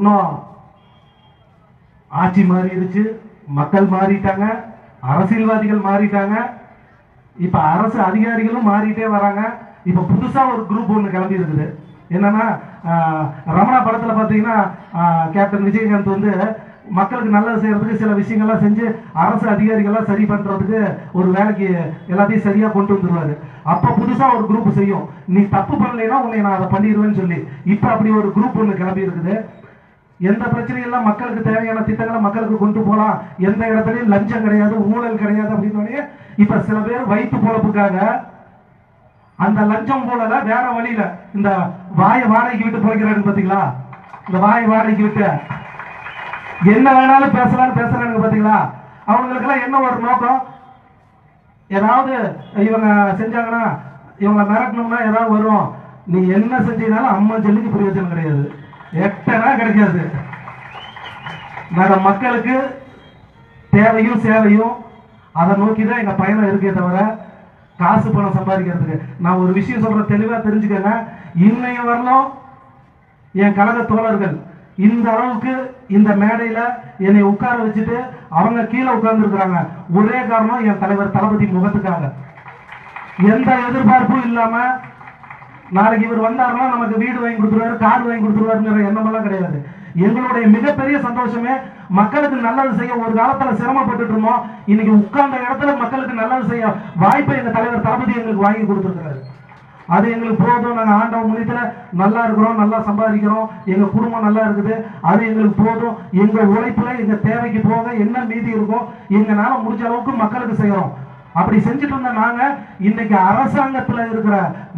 இன்னும் ஆட்சி மாறிடுச்சு, மக்கள் மாறிட்டாங்க, அரசியல்வாதிகள் மாறிட்டாங்க, இப்ப அரசு அதிகாரிகளும் மாறிட்டே வராங்க. இப்ப புதுசா ஒரு குரூப் ஒன்று கிளம்பி இருக்குது. என்னன்னா ரமணா படத்துல பாத்தீங்கன்னா கேப்டன் விஜயகாந்த் வந்து மக்களுக்கு நல்லது செய்யறதுக்கு சில விஷயங்கள்லாம் செஞ்சு அரசு அதிகாரிகள்லாம் சரி பண்றதுக்கு ஒரு வேலைக்கு எல்லாத்தையும் சரியா கொண்டு வந்துருவாரு. அப்ப புதுசா ஒரு குரூப் செய்யும், நீ தப்பு பண்ணலைன்னா உன்னை நான் அதை பண்ணிடுவேன்னு சொல்லி. இப்ப அப்படி ஒரு குரூப் ஒன்று கிளம்பி இருக்குது. எந்த பிரச்சனையெல்லாம் மக்களுக்கு தேவையான திட்டங்களை மக்களுக்கு கொண்டு போகலாம், எந்த இடத்துலையும் லஞ்சம் கிடையாது, ஊழல் கிடையாது அப்படின்னு இப்ப சில பேர் வயிற்று பொழப்புக்காக அந்த லஞ்சம் போலல வேற வழியில இந்த வாயை வாடகைக்கு விட்டு போய்க்கிறாங்க பாத்தீங்களா, இந்த வாயை வாடகைக்கு விட்டு என்ன வேணாலும் பேசுறாங்க பாத்தீங்களா. அவங்களுக்கு எல்லாம் என்ன ஒரு நோக்கம், ஏதாவது இவங்க செஞ்சாங்கன்னா இவங்க மிரட்டணும்னா ஏதாவது வரும், நீ என்ன செஞ்சீங்கனாலும் அம்மா ஜல்லிக்கு பிரயோஜனம் கிடையாது, எட்டனா கிடைக்காது. நாங்க மக்களுக்கு தேவையும் சேவையும் அதை நோக்கிதான் எங்க பயணம் இருக்கே தவிர காசு பணம் சம்பாதிக்கிறதுக்கு. நான் ஒரு விஷயம் சொல்றேன், தெளிவா தெரிஞ்சுக்கங்க. இன்னைய வரலும் என் கழக தோழர்கள் இந்த அளவுக்கு இந்த மேடையில என்னை உட்கார வச்சுட்டு அவங்க கீழே உட்கார்ந்து இருக்கிறாங்க. ஒரே காரணம் என் தலைவர் தளபதி முகத்துக்காக. எந்த எதிர்பார்ப்பும் இல்லாம நாளைக்கு இவர் வந்தாருன்னா நமக்கு வீடு வாங்கி கொடுத்துருவாரு, கார் வாங்கி கொடுத்துருவாருங்கிற எண்ணமெல்லாம் கிடையாது. எங்களுடைய மிகப்பெரிய சந்தோஷமே மக்களுக்கு நல்லது செய்ய. ஒரு காலத்துல சிரமப்பட்டு இருந்தோம், இன்னைக்கு உட்கார்ந்த இடத்துல மக்களுக்கு நல்லது செய்ய வாய்ப்பை எங்க தலைவர் தளபதி எங்களுக்கு வாங்கி கொடுத்துருக்கிறாரு. அது எங்களுக்கு போதும். நாங்க ஆண்டவ முன்னித்துல நல்லா இருக்கிறோம், நல்லா சம்பாதிக்கிறோம், எங்க குடும்பம் நல்லா இருக்குது, அது எங்களுக்கு போதும். எங்க உழைப்புல எங்க தேவைக்கு போக என்ன மீதி இருக்கோ எங்களால முடிஞ்ச அளவுக்கு மக்களுக்கு செய்யறோம். அப்படி செஞ்சுட்டு இருந்த நாங்க இன்னைக்கு அரசாங்கத்துல இருக்கிற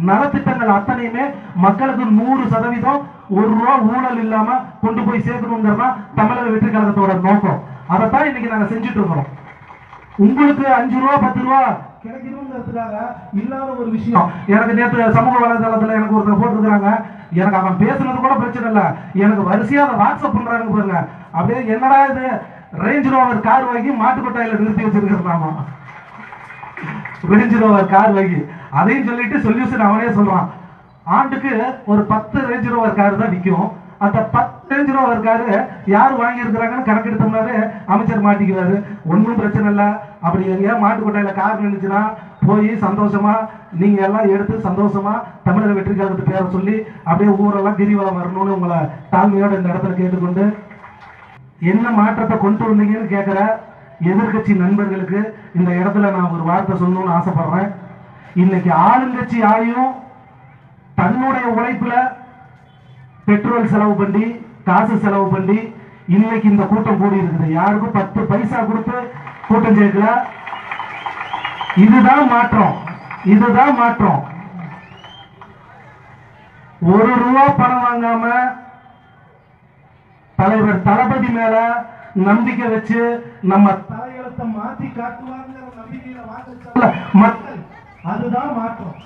நலத்திட்டங்கள் அத்தனையுமே மக்களுக்கு 100% ₹1 ஊழல் இல்லாம கொண்டு போய் சேர்க்கணுங்கிறதா தமிழக வெற்றி கழகத்தோட நோக்கம். அதைத்தான் இன்னைக்கு நாங்க செஞ்சுட்டு இருக்கிறோம். உங்களுக்கு ₹5 ₹10 கிடைக்கணுங்கிறதுக்காக இல்லாத ஒரு விஷயம். எனக்கு நேற்று சமூக வலைதளத்துல எனக்கு ஒருத்தர் போட்டிருக்கிறாங்க, எனக்கு அவன் பேசுனது கூட பிரச்சனை இல்லை, எனக்கு வரிசையா அதை வாட்ஸ்அப் பண்றாங்க பாருங்க. அப்படியே என்னடா இது, ரேஞ்ச் ரோவர் கார் வாங்கி மாட்டுக்கொட்டாயில நிறுத்தி வச்சிருக்கிறாமா, ரேஞ்ச் ரோவர் கார் வாங்கி. அதையும் சொல்லிட்டு சொல்யூஷன் அவனே சொல்றான், ஆண்டுக்கு ஒரு 10 ரேஞ்ச் ரோவர் கார் தான் விற்கும். அந்த 10 ரேஞ்ச் ரோவர் காரு யார் வாங்கி இருக்கிறாங்கன்னு கணக்கெடுத்தோம்னாவே அமைச்சர் மாட்டிக்குவாரு. ஒன்றும் பிரச்சனை இல்லை. அப்படி எங்கேயா மாட்டுக்கொட்டையில கார் நின்றுச்சுன்னா போய் சந்தோஷமா நீங்க எல்லாம் எடுத்து சந்தோஷமா தமிழக வெற்றி கழகத்து பேரை சொல்லி அப்படியே ஊரெல்லாம் கிரிவலம் வரணும்னு உங்களை தாழ்மையோட இந்த இடத்துல கேட்டுக்கொண்டு, என்ன மாற்றத்தை கொண்டு வந்தீங்கன்னு கேட்கிற எதிர்கட்சி நண்பர்களுக்கு இந்த இடத்துல நான் ஒரு வார்த்தை சொல்லணும்னு ஆசைப்படுறேன். இன்னைக்கு ஆளுங்கட்சி ஆயும் தன்னுடைய உழைப்புல பெட்ரோல் செலவு பண்ணி காசு செலவு பண்ணி இன்னைக்கு இந்த கூட்டம் கூடி இருக்குது. யாருக்கும் 10 பைசா கொடுத்து கூட்டம் சேர்க்கல. இதுதான் மாற்றம், இதுதான் மாற்றம். ₹1 பணம் வாங்காம தலைவர் தளபதி மேல நம்பிக்கை வச்சு நம்ம தலையெழுத்தை மாத்தி காட்டுவாங்க நம்பிக்கையில வாங்க மக்கள், அதுதான் மாற்றம்.